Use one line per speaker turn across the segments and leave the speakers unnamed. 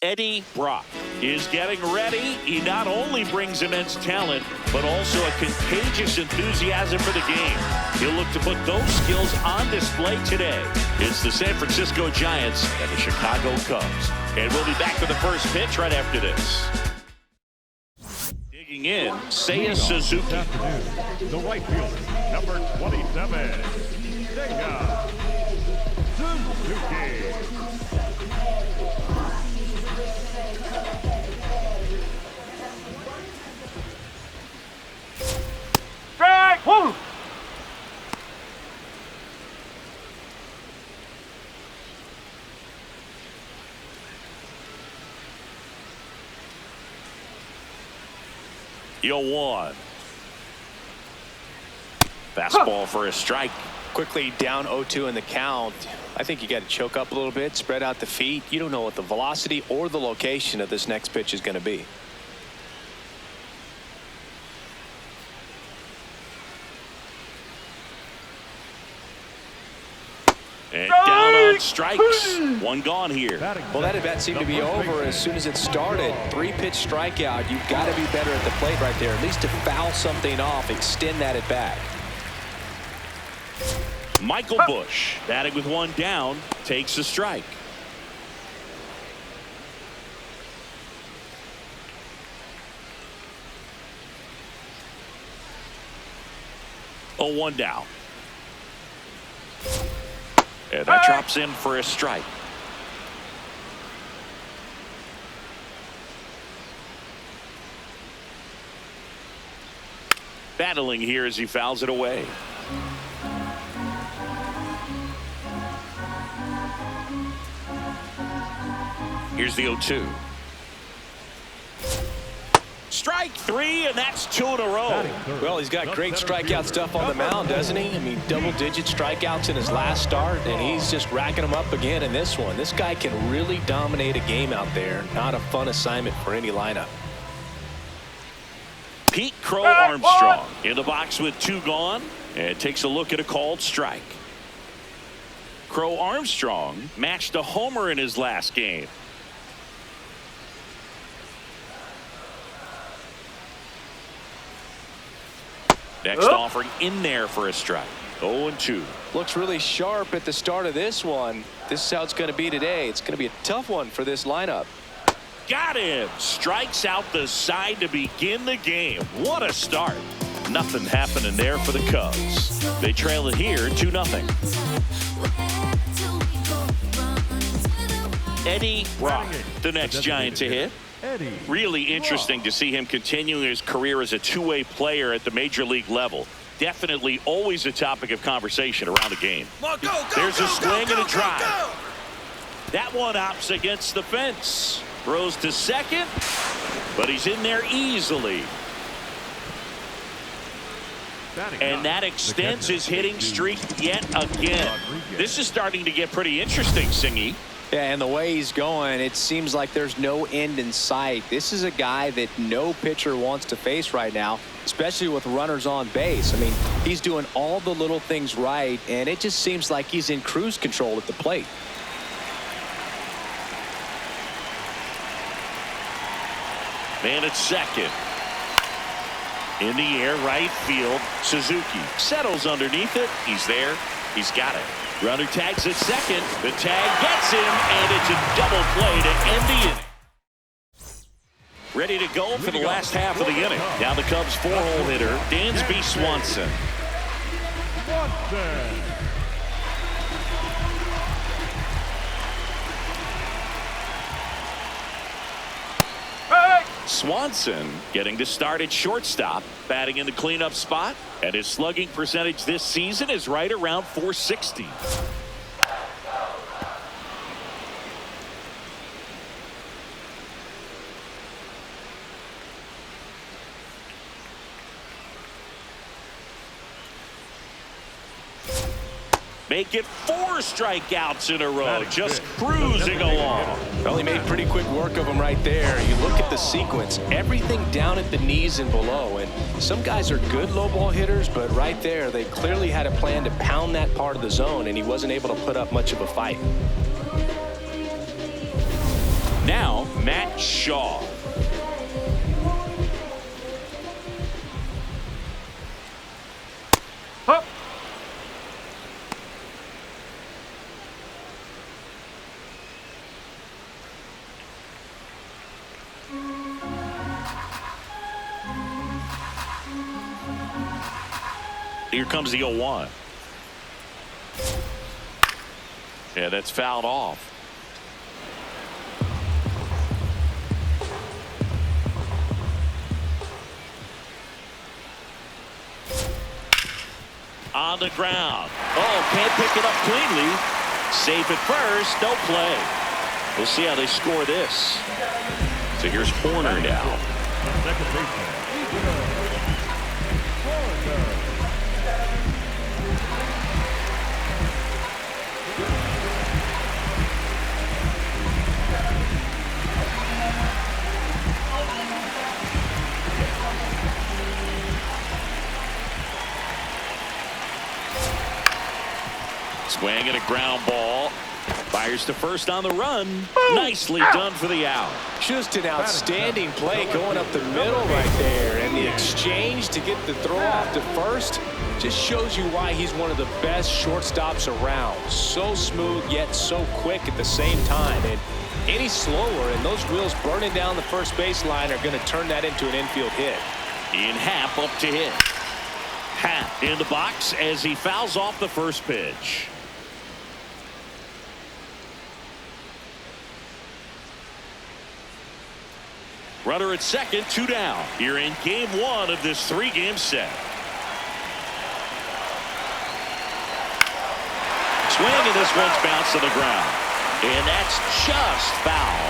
Eddie Brock is getting ready. He not only brings immense talent, but also a contagious enthusiasm for the game. He'll look to put those skills on display today. It's the San Francisco Giants and the Chicago Cubs. And we'll be back with the first pitch right after this. Digging in, Seiya Suzuki.
This afternoon, the right fielder, number 27, Seiya Suzuki.
Strike one.
Yo, one. Fastball for a strike.
Quickly down 0-2 in the count. I think you got to choke up a little bit, spread out the feet. You don't know what the velocity or the location of this next pitch is going to be.
And down on strikes. One gone here.
Well, that at bat seemed to be over as soon as it started. 3-pitch strikeout. You've got to be better at the plate right there, at least to foul something off, extend that at bat.
Michael Busch, batting with one down, takes a strike. Oh, one down. And that drops in for a strike. Battling here as he fouls it away. Here's the 0-2. Strike three, and that's 2 in a row.
Well, he's got great strikeout stuff on the mound, doesn't he? I mean, double-digit strikeouts in his last start, and he's just racking them up again in this one. This guy can really dominate a game out there. Not a fun assignment for any lineup.
Pete Crow Armstrong in the box with 2 gone, and takes a look at a called strike. Crow Armstrong matched a homer in his last game. Next offering in there for a strike. 0-2.
Looks really sharp at the start of this one. This is how it's going to be today. It's going to be a tough one for this lineup.
Got him. Strikes out the side to begin the game. What a start. Nothing happening there for the Cubs. They trail it here 2-0. Eddie Brock, the next Giant to hit. Really interesting to see him continuing his career as a two-way player at the major league level. Definitely always a topic of conversation around the game. There's a swing and a drive. That one opts against the fence. Throws to second, but he's in there easily. And that extends his hitting streak yet again. This is starting to get pretty interesting, Singy.
Yeah, and the way he's going, it seems like there's no end in sight. This is a guy that no pitcher wants to face right now, especially with runners on base. I mean, he's doing all the little things right, and it just seems like he's in cruise control at the plate.
Man at second. In the air, right field. Suzuki settles underneath it. He's there. He's got it. Runner tags at second. The tag gets him, and it's a double play to end the inning. Ready to go for the last half of the inning. Now the Cubs' 4-hole hitter, Dansby Swanson. Swanson getting to start at shortstop, batting in the cleanup spot, and his slugging percentage this season is right around .460. Make it 4 strikeouts in a row, just cruising along.
Well, he made pretty quick work of him right there. You look at the sequence, everything down at the knees and below, and some guys are good low ball hitters, but right there they clearly had a plan to pound that part of the zone, and he wasn't able to put up much of a fight.
Now Matt Shaw.
Up.
Here comes the 0-1. Yeah, that's fouled off. On the ground. Oh, can't pick it up cleanly. Safe at first. No play. We'll see how they score this. So here's Horner now.
Second baseman.
Swing and a ground ball. Fires to first on the run. Nicely done for the out.
Just an outstanding play going up the middle right there. And the exchange to get the throw off to first just shows you why he's one of the best shortstops around. So smooth yet so quick at the same time. And any slower and those wheels burning down the first baseline are going to turn that into an infield hit.
In Happ up to hit. Happ in the box as he fouls off the first pitch. Runner at second, 2 down. Here in game 1 of this 3-game set. Swing, and this one's bounced to the ground. And that's just foul.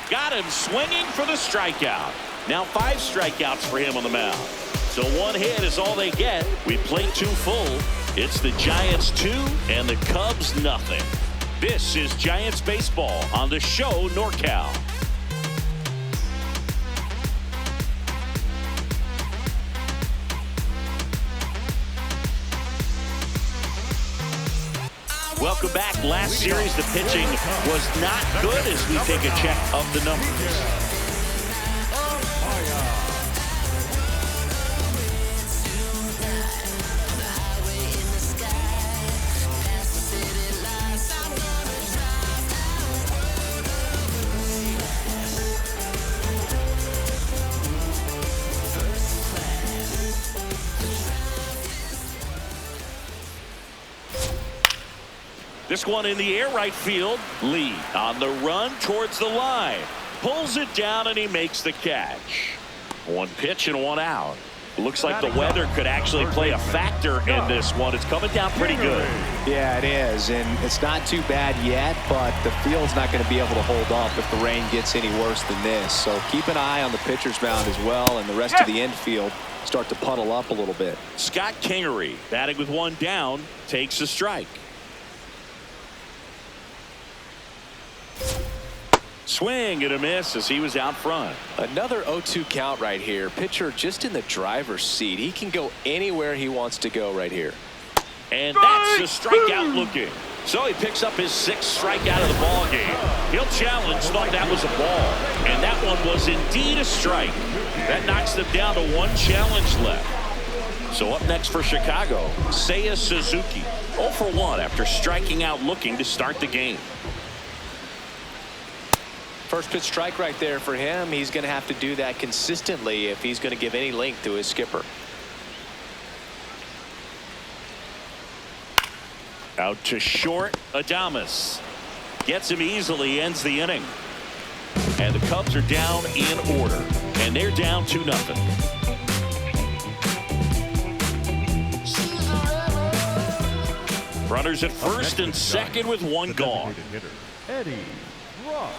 Got him swinging for the strikeout. Now 5 strikeouts for him on the mound. So 1 hit is all they get. We plate 2 full. It's the Giants 2 and the Cubs nothing. This is Giants baseball on the show NorCal. Welcome back. Last series the pitching was not good as we take a check of the numbers. This one in the air right field. Lee on the run towards the line. Pulls it down and he makes the catch. 1 pitch and 1 out. Looks like the weather could actually play a factor in this one. It's coming down pretty good.
Yeah, it is. And it's not too bad yet, but the field's not going to be able to hold up if the rain gets any worse than this. So keep an eye on the pitcher's mound as well, and the rest of the infield start to puddle up a little bit.
Scott Kingery batting with 1 down takes a strike. Swing and a miss as he was out front.
Another 0-2 count right here. Pitcher just in the driver's seat. He can go anywhere he wants to go right here.
And that's a strikeout looking. So he picks up his 6th strikeout of the ball game. He'll challenge, thought that was a ball. And that one was indeed a strike. That knocks them down to 1 challenge left. So up next for Chicago, Seiya Suzuki. 0 for 1 after striking out looking to start the game.
First pitch strike right there for him. He's going to have to do that consistently if he's going to give any length to his skipper.
Out to short. Adames gets him easily, ends the inning. And the Cubs are down in order. And they're down 2-0. Runners at first and second with 1 gone.
Eddie Ross.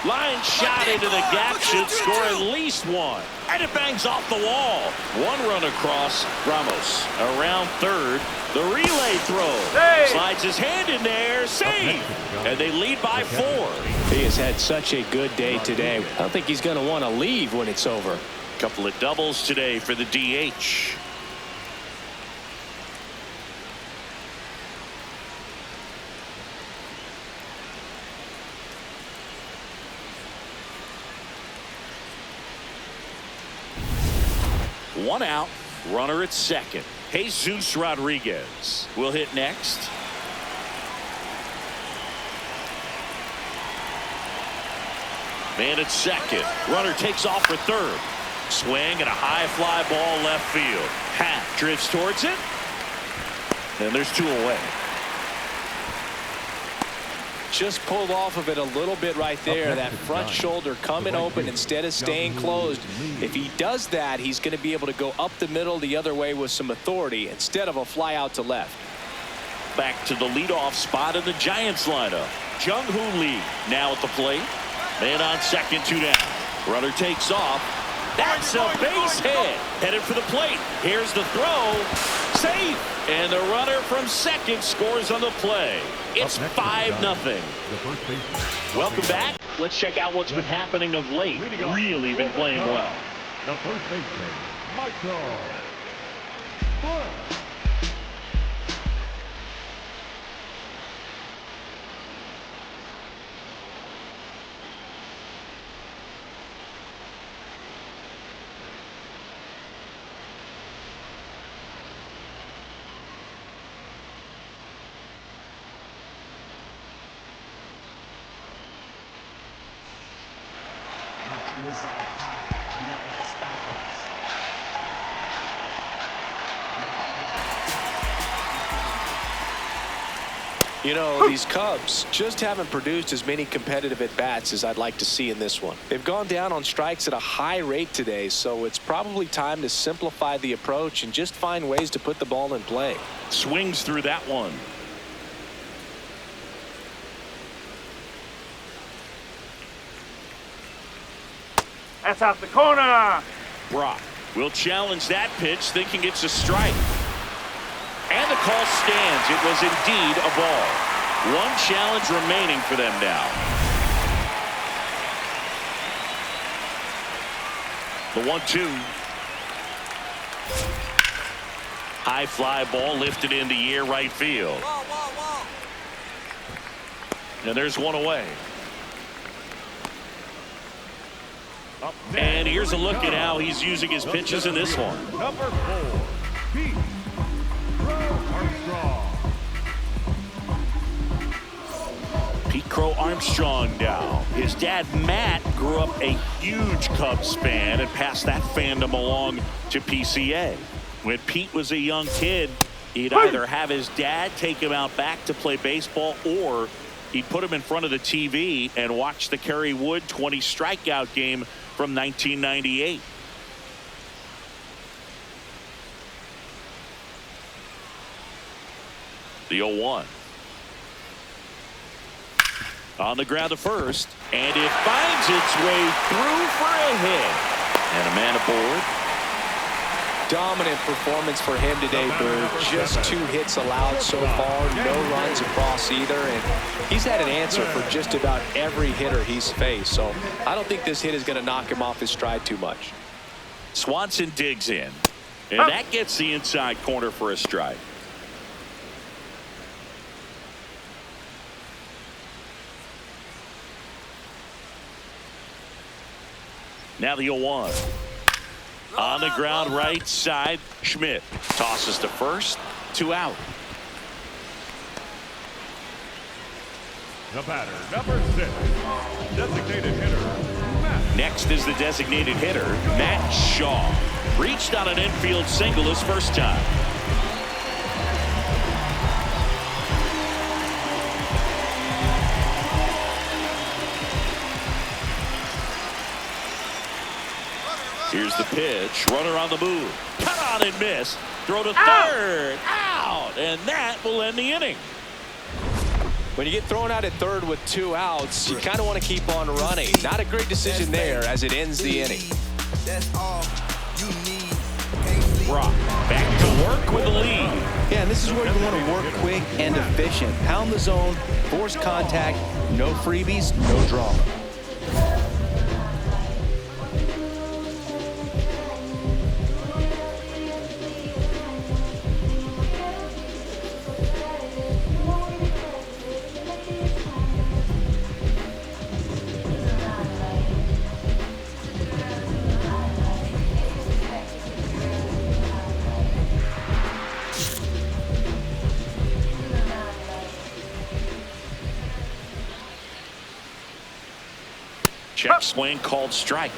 Line shot into the gap should score at least one. And it bangs off the wall. One run across. Ramos around third. The relay throw. Slides his hand in there. Save. And they lead by 4.
He has had such a good day today. I don't think he's going to want to leave when it's over.
Couple of doubles today for the DH. One out, runner at second. Jesus Rodriguez will hit next. Man at second. Runner takes off for third. Swing and a high fly ball left field. Hat drifts towards it. And there's 2 away.
Just pulled off of it a little bit right there. That front shoulder coming open instead of staying closed. If he does that, he's going to be able to go up the middle the other way with some authority instead of a fly out to left.
Back to the leadoff spot in the Giants lineup. Jung-Hoo Lee now at the plate. Man on second, 2 down. Runner takes off. That's a base hit. Headed for the plate. Here's the throw. Safe. And the runner from second scores on the play. It's 5-0. Welcome back. Let's check out what's been happening of late. Really been playing well.
The first baseman, Michael.
You know, these Cubs just haven't produced as many competitive at-bats as I'd like to see in this one. They've gone down on strikes at a high rate today, so it's probably time to simplify the approach and just find ways to put the ball in play.
Swings through that one.
That's out the corner.
Brock will challenge that pitch, thinking it's a strike. And the call stands. It was indeed a ball. One challenge remaining for them now. The 1-2. High fly ball lifted in the air right field. And there's one away. And here's a look at how he's using his pitches in this one.
Number 4, Pete Armstrong.
Pete Crow Armstrong now. His dad Matt grew up a huge Cubs fan and passed that fandom along to PCA. When Pete was a young kid, he'd either have his dad take him out back to play baseball, or he'd put him in front of the TV and watch the Kerry Wood 20 strikeout game from 1998. The 0-1. On the ground to first, and it finds its way through for a hit. And a man aboard.
Dominant performance for him today, Bird. Just 2 hits allowed so far, no runs across either, and he's had an answer for just about every hitter he's faced. So I don't think this hit is going to knock him off his stride too much.
Swanson digs in, and that gets the inside corner for a strike. Now the 0-1. On the ground right side, Schmidt tosses to first, 2 out.
The batter, number 6, designated hitter, Matt.
Next is the designated hitter, Matt Shaw. Reached on an infield single his first time. Here's the pitch. Runner on the move. Cut on and miss. Throw to third. Out. And that will end the inning.
When you get thrown out at third with 2 outs, you kind of want to keep on running. Not a great decision there as it ends the inning.
That's all you need.
Brock back to work with the lead.
Yeah, and this is where you want to work quick and efficient. Pound the zone, force contact, no freebies, no drama.
Check swing called strike.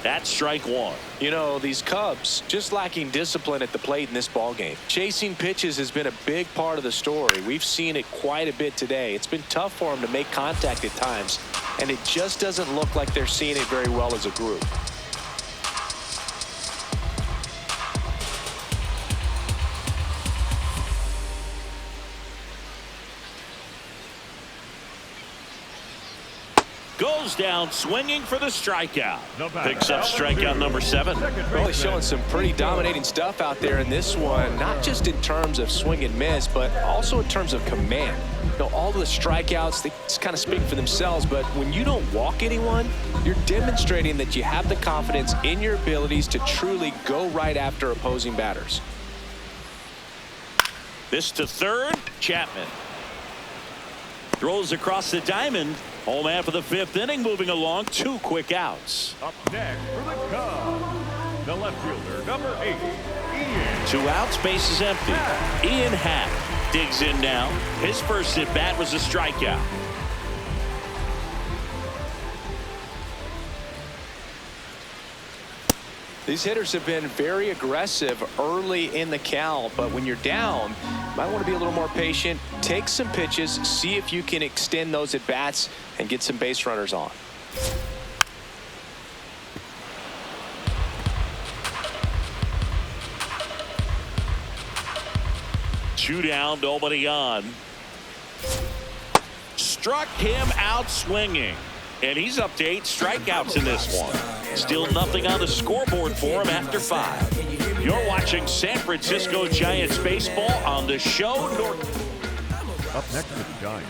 That's strike 1.
You know, these Cubs just lacking discipline at the plate in this ballgame. Chasing pitches has been a big part of the story. We've seen it quite a bit today. It's been tough for them to make contact at times, and it just doesn't look like they're seeing it very well as a group.
Goes down swinging for the strikeout. Picks up strikeout number 7.
Really showing some pretty dominating stuff out there in this one, not just in terms of swing and miss, but also in terms of command. You know, all the strikeouts, they just kind of speak for themselves, but when you don't walk anyone, you're demonstrating that you have the confidence in your abilities to truly go right after opposing batters.
This to third, Chapman. Throws across the diamond. Home half of the 5th inning, moving along. 2 quick outs.
Up next for the Cubs, the left fielder, number 8, Ian.
2 outs, base is empty. Ian Happ digs in now. His first at bat was a strikeout.
These hitters have been very aggressive early in the count, but when you're down, you might want to be a little more patient. Take some pitches, see if you can extend those at bats and get some base runners on.
Two down, nobody on. Struck him out swinging. And he's up to 8 strikeouts in this one. Still nothing on the scoreboard for him after 5. You're watching San Francisco Giants baseball on the show.
Up next for the Giants,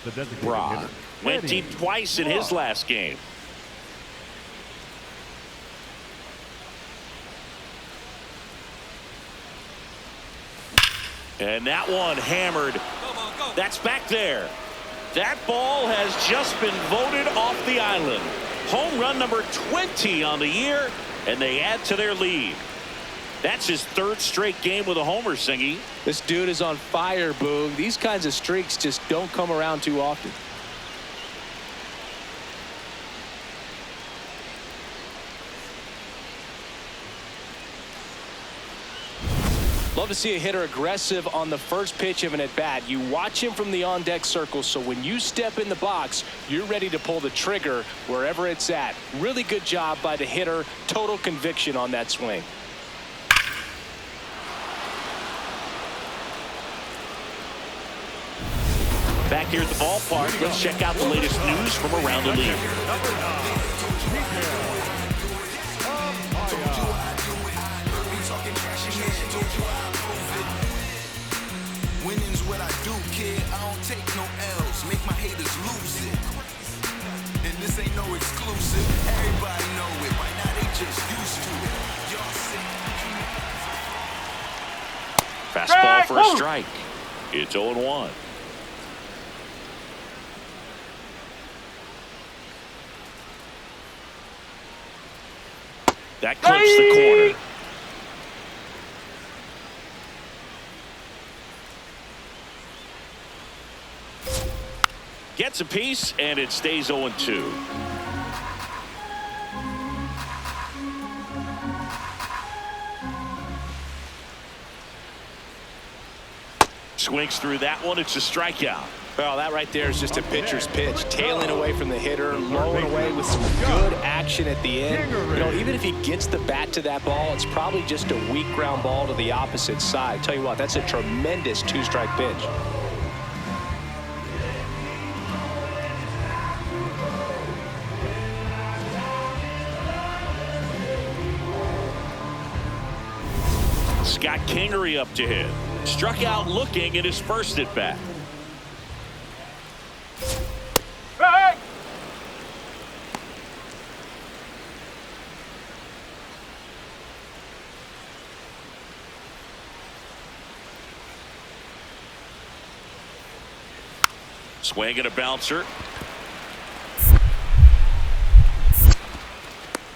the designated
Brock
hitter,
went
Eddie.
deep twice in his last game. And that one hammered. That's back there. That ball has just been voted off the island. Home run number 20 on the year, and they add to their lead. That's his 3rd straight game with a homer, Singy.
This dude is on fire, Boog. These kinds of streaks just don't come around too often. Love to see a hitter aggressive on the first pitch of an at-bat. You watch him from the on-deck circle, so when you step in the box, you're ready to pull the trigger wherever it's at. Really good job by the hitter. Total conviction on that swing.
Back here at the ballpark, let's check out the latest news from around the league.
Winning's what I do, kid. I don't take no L's. Make my haters lose it. And this ain't no exclusive. Everybody know it. Right now they just used to it. Y'all see.
Fastball for a strike. It's 0-1. That clips the corner. Gets a piece, and it stays 0-2. Swings through that one. It's a strikeout.
Well, that right there is just a pitcher's pitch. Tailing away from the hitter, lowing away with some good action at the end. You know, even if he gets the bat to that ball, it's probably just a weak ground ball to the opposite side. Tell you what, that's a tremendous 2-strike pitch.
Scott Kingery up to hit. Struck out looking at his first at bat.
Hey!
Swing and a bouncer.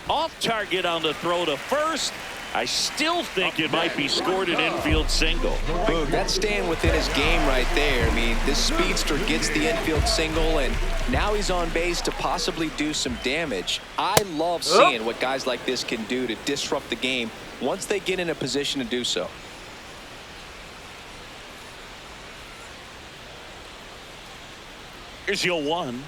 Off target on the throw to first. I still think it might be scored an infield single.
Boog, that's staying within his game right there. I mean, this speedster gets the infield single, and now he's on base to possibly do some damage. I love seeing what guys like this can do to disrupt the game once they get in a position to do so.
Here's your 1.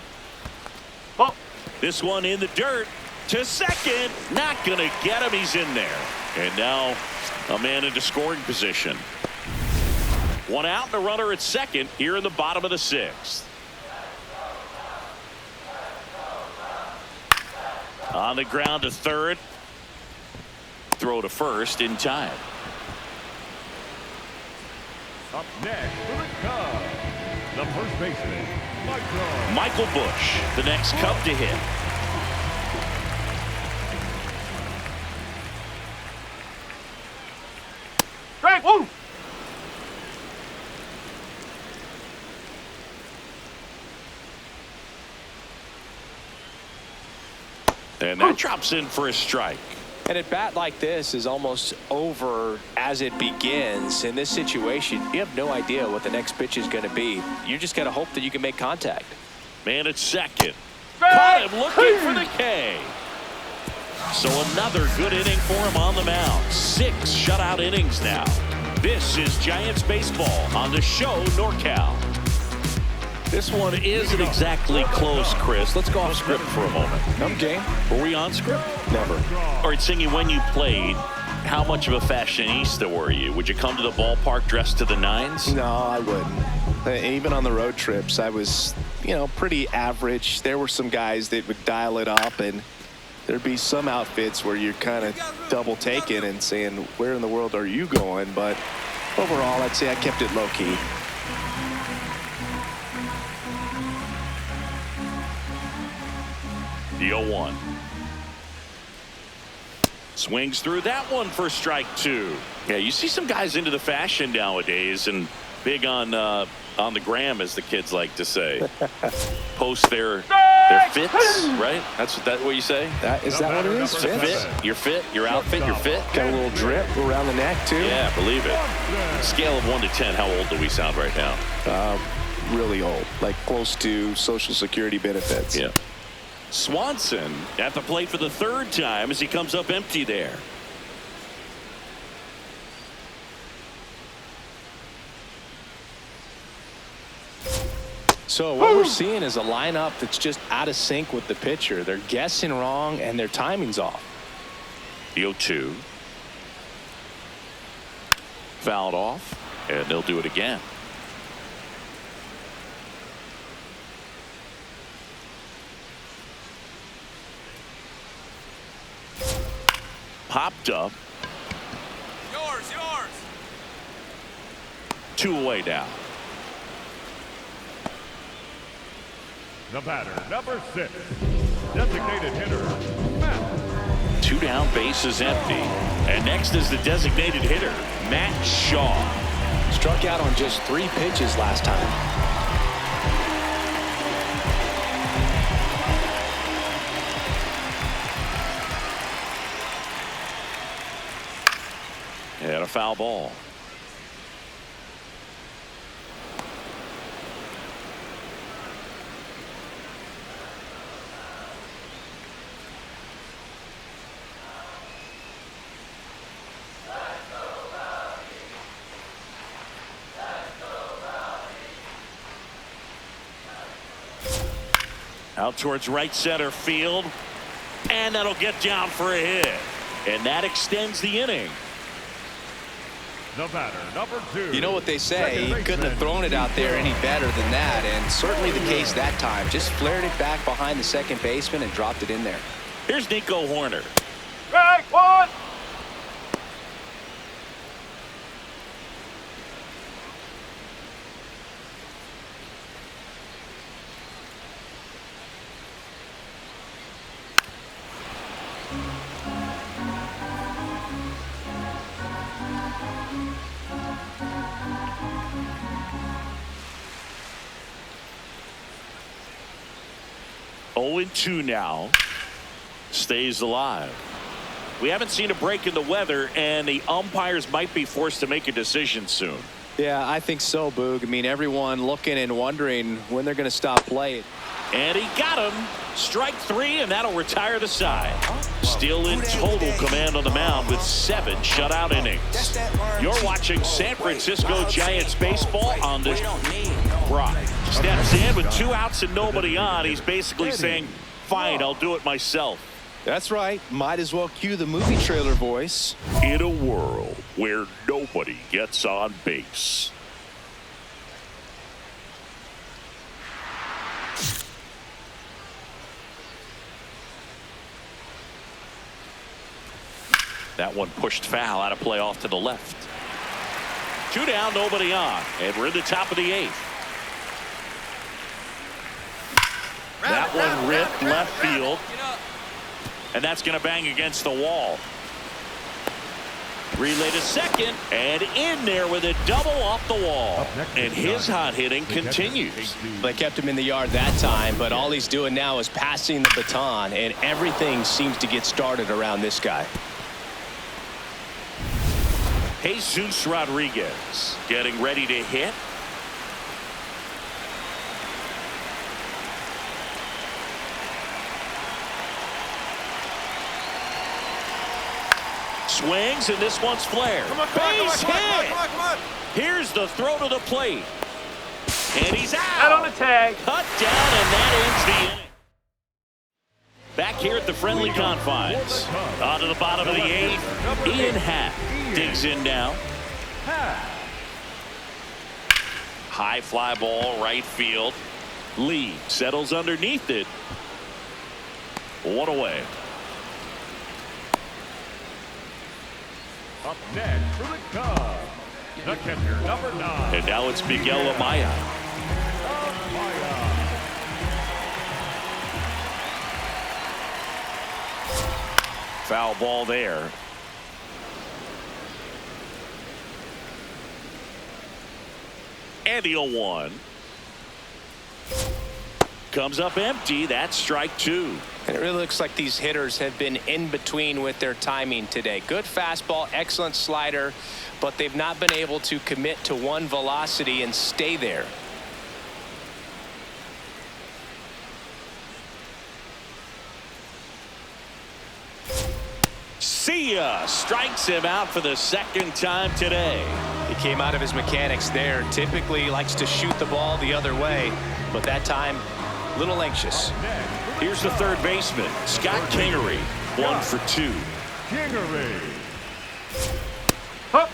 Oh.
This one in the dirt to second. Not going to get him. He's in there. And now a man into scoring position. 1 out and a runner at second here in the bottom of the 6th. On the ground to third. Throw to first in time.
Up next for the Cubs, the first baseman,
Michael Busch, the next Cub to hit.
Strike one.
And that drops in for a strike.
And a bat like this is almost over as it begins. In this situation, you have no idea what the next pitch is going to be. You just got to hope that you can make contact.
Man at second. Caught him looking for the K. So another good inning for him on the mound. 6 shutout innings now. This is Giants baseball on the show NorCal. This one isn't exactly close, Chris. Let's go off script for a moment.
Okay.
Were we on script?
Never.
All right, Singy, when you played, how much of a fashionista were you? Would you come to the ballpark dressed to the nines?
No, I wouldn't. Even on the road trips, I was, pretty average. There were some guys that would dial it up, and there'd be some outfits where you're kind of double taking and saying, where in the world are you going? But overall, I'd say I kept it low key.
The 0-1. Swings through that one for strike 2. Yeah, you see some guys into the fashion nowadays and big on the gram, as the kids like to say. Post their fits, right? That's what you say?
Is that what it is?
It's a fit. Your fit, your outfit, your fit.
Got a little drip around the neck, too.
Yeah, believe it. Scale of 1 to 10, how old do we sound right now?
Really old, like close to Social Security benefits.
Yeah. Swanson at the plate for the 3rd time as he comes up empty there.
So what we're seeing is a lineup that's just out of sync with the pitcher. They're guessing wrong and their timing's off.
The 0-2. Fouled off, and they'll do it again. Popped up.
Yours.
2 away now.
the batter, number 6, designated hitter, Matt.
2 down, bases empty. And next is the designated hitter, Matt Shaw.
Struck out on just 3 pitches last time.
And a foul ball. Out towards right center field. And that'll get down for a hit. And that extends the inning.
The batter, number 2.
You know what they say, he couldn't have thrown it out there any better than that, and certainly the case that time. Just flared it back behind the second baseman and dropped it in there.
Here's Nico Horner.
Strike 1.
0-2 now. Stays alive. We haven't seen a break in the weather, and the umpires might be forced to make a decision soon.
Yeah, I think so, Boog. I mean, everyone looking and wondering when they're going to stop play.
And he got him. Strike 3, and that'll retire the side. Still in total command on the mound with 7 shutout innings. You're watching San Francisco Giants baseball on this. Brock steps in with 2 outs and nobody on. He's basically saying, fine, I'll do it myself.
That's right. Might as well cue the movie trailer voice.
In a world where nobody gets on base. That one pushed foul, out of play off to the left. 2 down, nobody on, and we're in the top of the 8th. That one ripped left field, and that's going to bang against the wall. Relay to second, and in there with a double off the wall. And his hot hitting continues.
They kept him in the yard that time, but all he's doing now is passing the baton, and everything seems to get started around this guy.
Jesus Rodriguez getting ready to hit. Swings, and this one's flared. Base hit. Here's the throw to the plate. And he's out.
Out on the tag.
Cut down, and that ends the inning. Back here at the friendly confines. On to the bottom of the 8th. Ian Happ digs in now. High fly ball, right field. Lee settles underneath it. 1 away.
Up next for the Cubs, the catcher, number 9.
And now it's Miguel Amaya. Foul ball there. And the 0-1. Comes up empty. That's strike 2.
And it really looks like these hitters have been in between with their timing today. Good fastball, excellent slider, but they've not been able to commit to one velocity and stay there.
See ya. Strikes him out for the 2nd time today.
He came out of his mechanics there. Typically likes to shoot the ball the other way, but that time a little anxious.
Here's the 3rd baseman, Scott Kingery. 1 for 2.
Kingery.
Hup.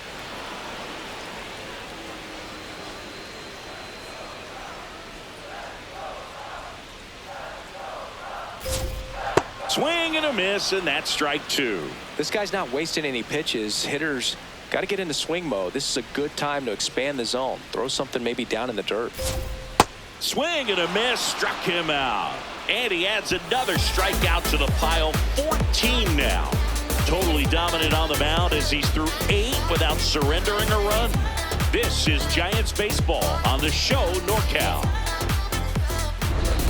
Swing and a miss, and that's strike 2.
This guy's not wasting any pitches. Hitters got to get into swing mode. This is a good time to expand the zone. Throw something maybe down in the dirt.
Swing and a miss, struck him out. And he adds another strikeout to the pile. 14 now. Totally dominant on the mound as he's through 8 without surrendering a run. This is Giants baseball on the show NorCal.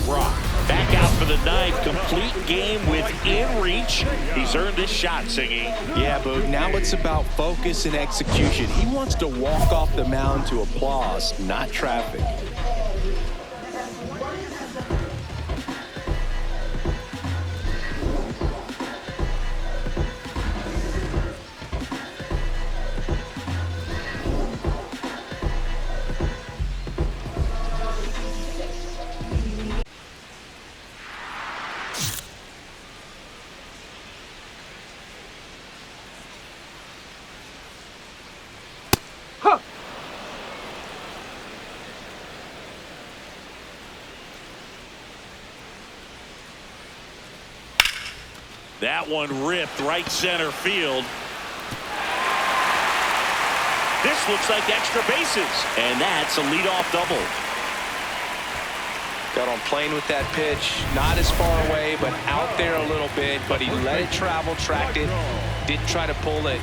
Brock back out for the 9th. Complete game within reach. He's earned his shot, Singy.
Yeah, but now it's about focus and execution. He wants to walk off the mound to applause, not traffic.
That one ripped right center field. This looks like extra bases, and that's a leadoff double.
Got on plane with that pitch, not as far away, but out there a little bit, but he let it travel, tracked it, didn't try to pull it,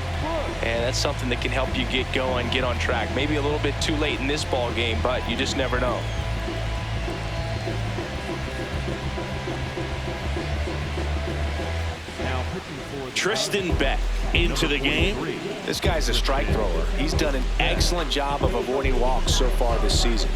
and that's something that can help you get going, get on track. Maybe a little bit too late in this ball game, but you just never know.
Tristan Beck into the game.
This guy's a strike thrower. He's done an excellent job of avoiding walks so far this season.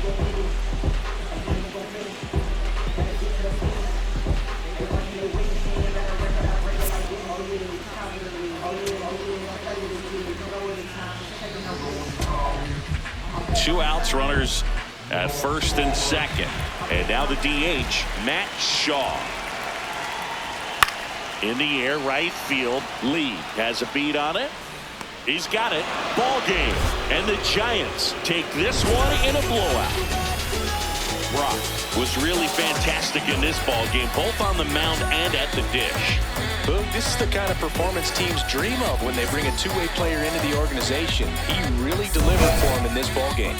Two outs, runners at first and second. And now the DH, Matt Shaw. In the air, right field. Lee has a beat on it. He's got it. Ball game. And the Giants take this one in a blowout. Brock was really fantastic in this ball game, both on the mound and at the dish.
Boog, this is the kind of performance teams dream of when they bring a two-way player into the organization. He really delivered for him in this ball game.